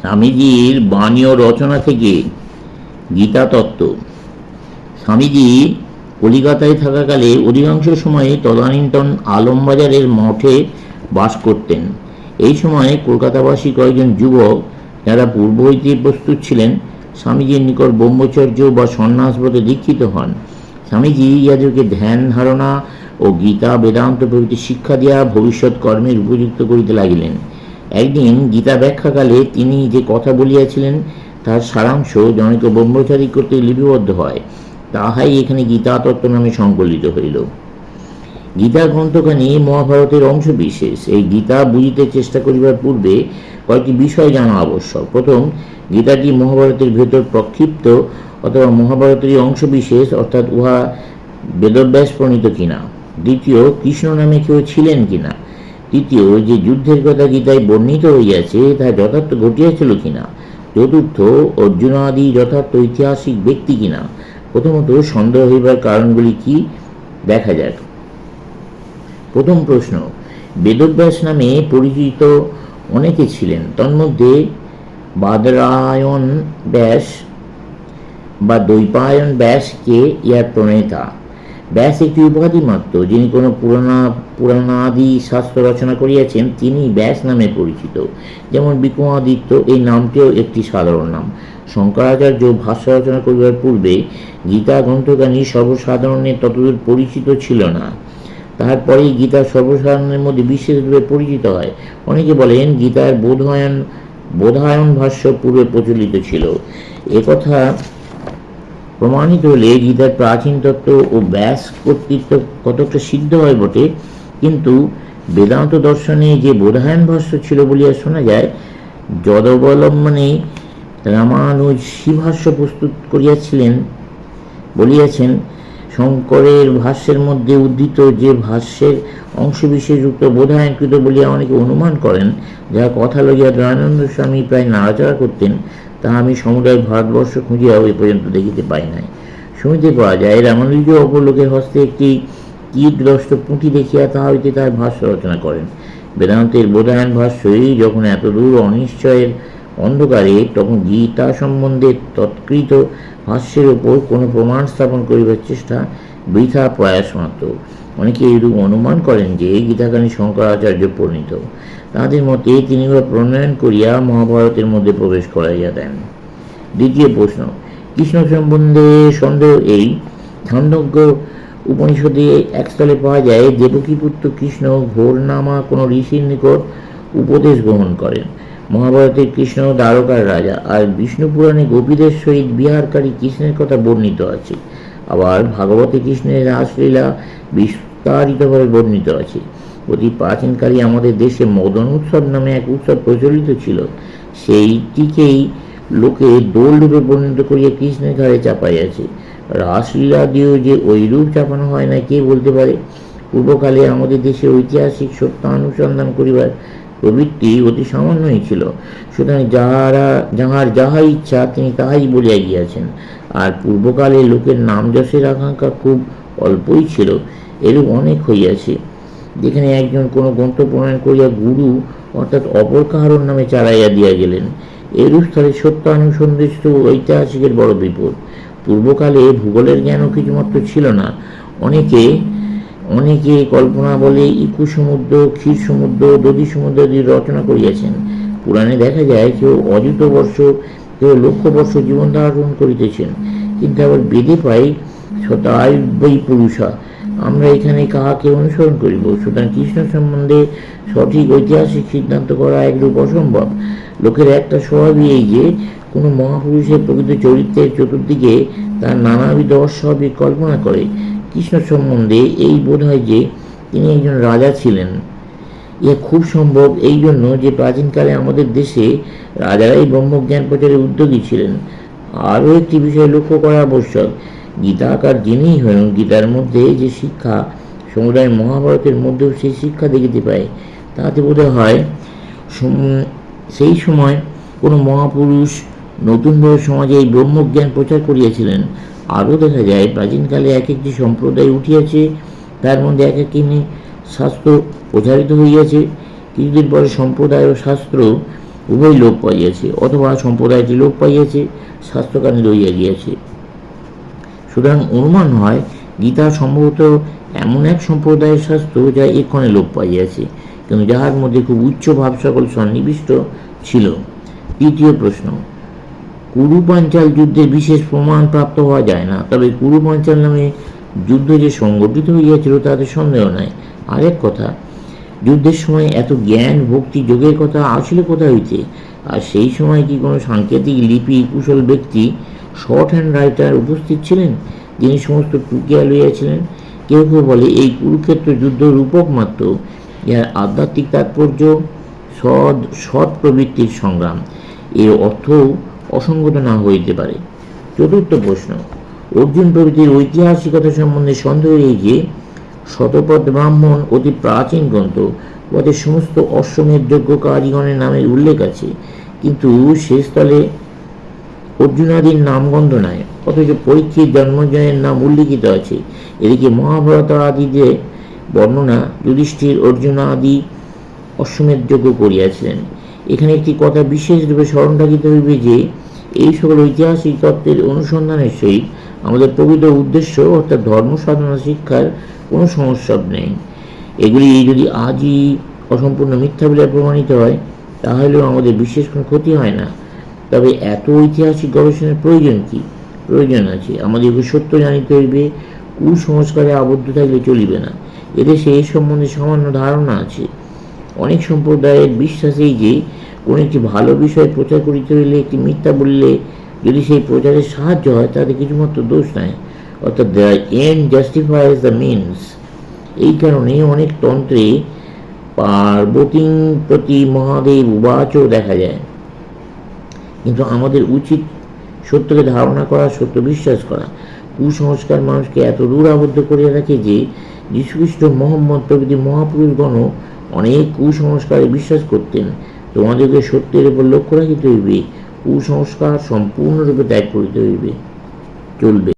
স্বামীজির বাণী ও রচনা থেকে গীতা তত্ত্ব। স্বামীজি কলিকাতায় থাকাকালে অধিকাংশ সময়ে তদানীন্তন আলমবাজারের মঠে বাস করতেন। এই সময় কলকাতাবাসী কয়েকজন যুবক, যারা পূর্ব হইতে প্রস্তুত ছিলেন, স্বামীজির নিকট ব্রহ্মচর্য বা সন্ন্যাসব্রতে দীক্ষিত হন। স্বামীজি ইহাদেরকে ধ্যান ধারণা ও গীতা বেদান্ত প্রভৃতি শিক্ষা দিয়া ভবিষ্যৎ কর্মের উপযুক্ত করিতে লাগিলেন। একদিন গীতা ব্যাখ্যাকালে তিনি যে কথা বলিয়াছিলেন, তার সারাংশ জনৈক ব্রহ্মচারী কর্তৃক লিপিবদ্ধ হয়। তাহাই এখানে গীতা তত্ত্ব নামে সংকলিত হইল। গীতা গ্রন্থখানি মহাভারতের অংশ বিশেষ। এই গীতা বুঝিতে চেষ্টা করিবার পূর্বে কয়েকটি বিষয় জানা আবশ্যক। প্রথম, গীতাটি মহাভারতের ভেতর প্রক্ষিপ্ত অথবা মহাভারতেরই অংশ বিশেষ, অর্থাৎ উহা বেদব্যাস প্রণীত কিনা। দ্বিতীয়, কৃষ্ণ নামে কেউ ছিলেন কিনা। তৃতীয়, যে যুদ্ধের কথা গীতায় বর্ণিত হইয়াছে তা যথার্থ ঘটিয়াছিল কিনা। চতুর্থ, অর্জুনাদি যথার্থ ঐতিহাসিক ব্যক্তি কিনা। প্রথমত, সন্দেহ হইবার কারণগুলি কি, দেখা যাক। প্রথম প্রশ্ন, বেদব্যাস নামে পরিচিত অনেকে ছিলেন। তন্মধ্যে বাদরায়ণ ব্যাস বা দ্বৈপায়ন ব্যাসকে ইহার প্রণেতা। ব্যাস একটি উপাধি মাত্র। যিনি কোনো পুরাণাদি শাস্ত্র রচনা করিয়াছেন, তিনি ব্যাস নামে পরিচিত। যেমন বিক্রমাদিত্য, এই নামটিও একটি সাধারণ নাম। শঙ্করাচার্য ভাষ্য রচনা করিবার পূর্বে গীতা গ্রন্থখানি সর্বসাধারণের ততদূর পরিচিত ছিল না। তারপরেই গীতা সর্বসাধারণের মধ্যে বিশেষভাবে পরিচিত হয়। অনেকে বলেন গীতার বোধায়ন ভাষ্য পূর্বে প্রচলিত ছিল। একথা প্রমাণিত হলে গীতার প্রাচীন তত্ত্ব ও ব্যাস কর্তৃত্ব কতকটা সিদ্ধ হয় বটে, কিন্তু বেদান্ত দর্শনে যে বোধায়ন ভাষ্য ছিল বলিয়া শোনা যায়, যদবলম্বনে রামানুজ শিভাষ্য প্রস্তুত বলিয়াছেন। শঙ্করের ভাষ্যের মধ্যে উদ্ধৃত যে ভাষ্যের অংশবিশেষযুক্ত বোধায়নকৃত বলিয়া অনেকে অনুমান করেন, যাহা কথা লইয়া দয়ানন্দ স্বামী প্রায় নাড়াচাড়া করতেন, তাহা আমি সমুদায় ভারতবর্ষ খুঁজিয়াও এ পর্যন্ত দেখিতে পাই নাই। শুনিতে পাওয়া যায়, রামানুজ অপর লোকের হস্তে একটি কীটগ্রস্ত পুঁথি দেখিয়া তাহা হইতে তার ভাষ্য রচনা করেন। বেদান্তের বোধায়ন ভাষ্যই যখন এতদূর অনিশ্চয়ের অন্ধকারে, তখন গীতা সম্বন্ধে তৎকৃত ভাষ্যের ওপর কোনো প্রমাণ স্থাপন করিবার চেষ্টা বৃথা প্রয়াস মাত্র। অনেকে এইরূপ অনুমান করেন যে গীতাখানি শঙ্করাচার্য প্রণীত। তাঁদের মতে তিনি উহা প্রণয়ন করিয়া মহাভারতের মধ্যে প্রবেশ করাইয়া দেন। দ্বিতীয় প্রশ্ন, কৃষ্ণ সম্বন্ধে সন্দেহ এই। ছান্দোগ্য উপনিষদে এক স্থলে পাওয়া যায়, দেবকীপুত্র কৃষ্ণ ঘোর নামা কোনো ঋষির নিকট উপদেশ গ্রহণ করেন। মহাভারতে কৃষ্ণ দ্বারকার রাজা, আর বিষ্ণু পুরাণে গোপীদের সহিত বিহারকারী কৃষ্ণের কথা বর্ণিত আছে। আবার ভাগবতে কৃষ্ণের রাসলীলা বিস্তারিতভাবে বর্ণিত আছে। অতি প্রাচীনকালে আমাদের দেশে মদন উৎসব নামে এক উৎসব প্রচলিত ছিল। সেইটিকেই লোকে দোল রূপে পরিণত করিয়া কৃষ্ণের ঘাড়ে চাপাইয়াছে। রাসলীলা দিয়েও যে ওইরূপ চাপানো হয় না, কে বলতে পারে। পূর্বকালে আমাদের দেশে ঐতিহাসিক সত্য অনুসন্ধান করিবার প্রবৃত্তি অতি সামান্যই ছিল। সুতরাং যাহার যাহা ইচ্ছা তিনি তাহাই বলিয়া গিয়াছেন। আর পূর্বকালে লোকের নাম যশের আকাঙ্ক্ষা খুব অল্পই ছিল। এরূপ অনেক হইয়াছে, যেখানে একজন কোনো গ্রন্থ প্রণয়ন করিয়া গুরু অর্থাৎ অপর কাহারোর নামে চালাইয়া দিয়া গেলেন। এরূপ স্থলে সত্য অনুসন্ধিষ্ট ঐতিহাসিকের বড় বিপদ। পূর্বকালে ভূগোলের জ্ঞানও কিছুমাত্র ছিল না। অনেকে কল্পনা বলে ইকু সমুদ্র, ক্ষীর সমুদ্র, দধি সমুদ্র দিয়ে রচনা করিয়াছেন। পুরাণে দেখা যায় কেউ অযুত বর্ষ, কেউ লক্ষ বর্ষ জীবন ধারণ করিতেছেন। কিন্তু আবার বেদে পাই শতায়ুবৈ পুরুষা। আমরা এখানে কাহাকে অনুসরণ করিব? সুতরাং কৃষ্ণ সম্বন্ধে সঠিক ঐতিহাসিক সিদ্ধান্ত করা একরূপ অসম্ভব। লোকের একটা স্বভাবই এই যে, কোনো মহাপুরুষের প্রকৃত চরিত্রের চতুর্দিকে তার নানাবিধ অস্বাভাবিক কল্পনা করে। কৃষ্ণ সম্বন্ধে এই বোধ হয় যে তিনি একজন রাজা ছিলেন। ইহা খুব সম্ভব এই জন্য যে প্রাচীনকালে আমাদের দেশে রাজারাই ব্রহ্মজ্ঞান প্রচারে উদ্যোগী ছিলেন। আরও একটি বিষয় লক্ষ্য করা আবশ্যক। গীতাকার যিনিই হন, গীতার মধ্যে যে শিক্ষা, সমুদায় মহাভারতের মধ্যেও সেই শিক্ষা দেখিতে পায়। তাতে বোধ হয় সেই সময় কোনো মহাপুরুষ নতুনভাবে সমাজে এই ব্রহ্মজ্ঞান প্রচার করিয়াছিলেন। আরও দেখা যায় প্রাচীনকালে এক একটি সম্প্রদায় উঠিয়াছে, তার মধ্যে এক একটি শাস্ত্র প্রচারিত হইয়াছে। কিছুদিন পরে সম্প্রদায় ও শাস্ত্র উভয় লোপ পাইয়াছে, অথবা সম্প্রদায়টি লোপ পাইয়াছে, শাস্ত্রকানে রইয়া গিয়াছে। সুতরাং অনুমান হয় গীতা সম্ভবত এমন এক সম্প্রদায়ের শাস্ত্র যা এক্ষণে লোপ পাইয়াছে, কিন্তু যাহার মধ্যে খুব উচ্চ ভাব সকল সন্নিবিষ্ট ছিল। তৃতীয় প্রশ্ন, কুরু পাঞ্চাল যুদ্ধের বিশেষ প্রমাণ প্রাপ্ত হওয়া যায় না, তবে কুরু পাঞ্চাল নামে যুদ্ধ যে সংগঠিত হইয়াছিল তাতে সন্দেহ নাই। আরেক কথা, যুদ্ধের সময় এত জ্ঞান ভক্তি যোগের কথা আসলে কোথা হইতে? আর সেই সময় কি কোনো সাংকেতিক লিপি কুশল ব্যক্তি, শর্ট হ্যান্ড রাইটার উপস্থিত ছিলেন, যিনি সমস্ত টুকিয়া লইয়াছিলেন? কেউ কেউ বলে এই কুরুক্ষেত্র যুদ্ধ রূপক মাত্র, যার আধ্যাত্মিক তাৎপর্য সৎ প্রবৃত্তির সংগ্রাম। এর অর্থ অসঙ্গত না হইতে পারে। চতুর্থ প্রশ্ন, অর্জুন প্রভৃতির ঐতিহাসিকতা সম্বন্ধে সন্দেহ এই যে শতপথ ব্রাহ্মণ অতি প্রাচীন গ্রন্থ, উহাদের সমস্ত অশ্বমেধ যজ্ঞ কারিগণের নামের উল্লেখ আছে, কিন্তু সে স্থলে অর্জুনাদির নামগন্ধ নাই, অথচ পরীক্ষিত জন্মজয়ের নাম উল্লিখিত আছে। এদিকে মহাভারত আদিতে বর্ণনা, যুধিষ্ঠির অর্জুন আদি অশ্বমেধ যজ্ঞ করিয়াছিলেন। এখানে একটি কথা বিশেষরূপে স্মরণ রাখিতে হইবে যে এই সকল ঐতিহাসিক তত্ত্বের অনুসন্ধানের সহিত আমাদের প্রকৃত উদ্দেশ্য অর্থাৎ ধর্ম সাধনা শিক্ষার কোনো সমস্যা নেই। এগুলি যদি আজই অসম্পূর্ণ মিথ্যা বলে প্রমাণিত হয়, তাহলেও আমাদের বিশেষ কোনো ক্ষতি হয় না। তবে এত ঐতিহাসিক গবেষণার প্রয়োজন কি? প্রয়োজন আছে। আমাদেরকে সত্য জানিতে হইবে, কুসংস্কারে আবদ্ধ থাকলে চলিবে না। এদেশে এই সম্বন্ধে সামান্য ধারণা আছে। অনেক সম্প্রদায়ের বিশ্বাস এই যে কোনো একটি ভালো বিষয় প্রচার করিতে হইলে একটি মিথ্যা বললে যদি সেই প্রচারের সাহায্য হয়, তাতে কিছুমাত্র দোষ নাই, অর্থাৎ দ্য এন্ড জাস্টিফাইজ দ্য মিনস। এই কারণে অনেক তন্ত্রে পার্বতীর প্রতি মহাদেব উবাচও দেখা যায়। কিন্তু আমাদের উচিত সত্যকে ধারণা করা, সত্য বিশ্বাস করা। কুসংস্কার মানুষকে এত দূর আবদ্ধ করিয়া রাখে যে যীশুখ্রিস্ট, মোহাম্মদ প্রভৃতি মহাপুরুষগণও অনেক কুসংস্কারে বিশ্বাস করতেন। তোমাদেরকে সত্যের উপর লক্ষ্য রাখিতে হইবে, কুসংস্কার সম্পূর্ণরূপে ত্যাগ করিতে হইবে, চলবে।